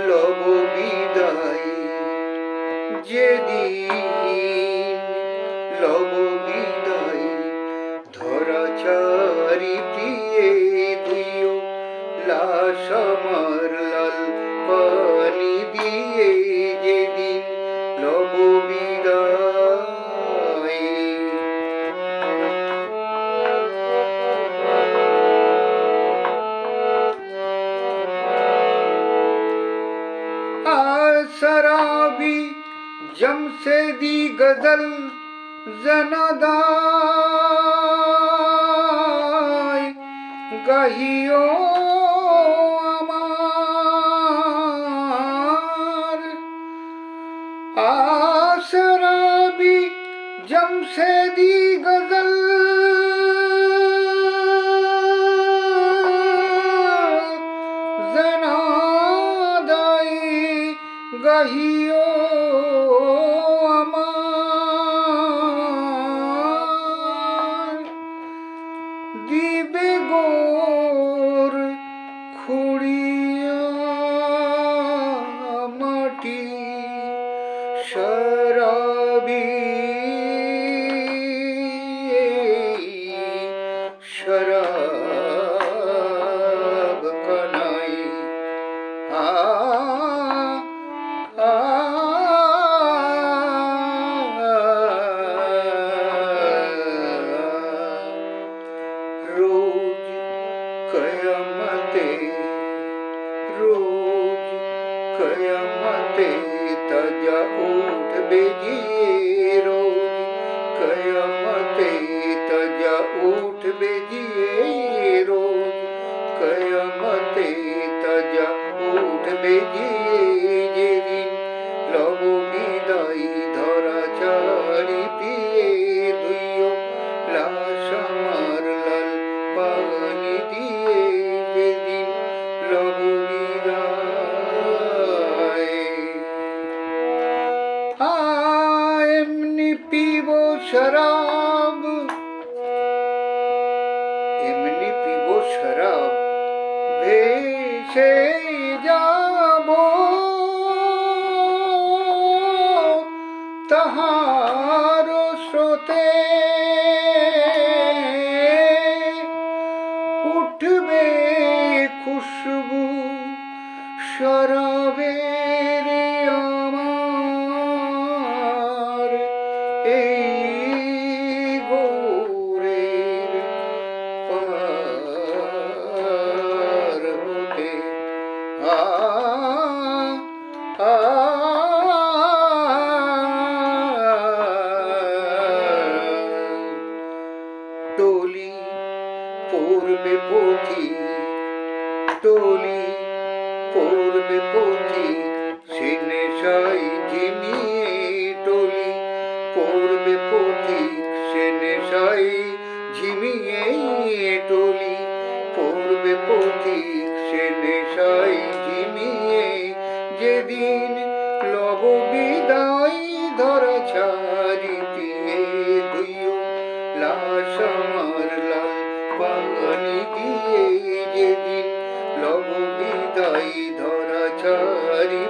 লব বিদায়, যেদিন লব বিদায়, ধরা ছাড়িতে দিও লাশ আমার লাল পানি দিয়ে, যেদিন লব বিদায়। शराबी जमशेदी गजल जनादाय गाहियो आमार। शराबी जमशेदी गजल গাহিও আমার, দিবে গোর খুঁড়িয়া মাটি শরাবি শরাব কানাই। रोज कयामते, रोज कयामते ताजा उठ बेजिए, रोज कयामते ताजा उठ बेजिए, रोज कयामते ताजा उठ बेजिए, जेदिन लब बिदाई धरा ছাড়িতে দিও লাশ আমার লাল পানি দিয়ে, যেদিন লব বিদায়। এমনি পিব শরাব, এমনি পিব শরাব, ভেসে যাব তাহার স্রোতে, উঠবে খুশবু শরাবের আমার এই গোরের পার হতে। टोली পড়বে পথি, टोली পড়বে পথি, সে নেশায় ঝিমিয়ে, टोली পড়বে পথি, সে নেশায় ঝিমিয়ে, टोली পড়বে পথি, সে নেশায় ঝিমিয়ে, যেদিন লব বিদায় ধরা ছাড়িতে দিও লাশ আমার লাল পানি দিয়ে, যেদিন লব বিদায় ধরা ছাড়ি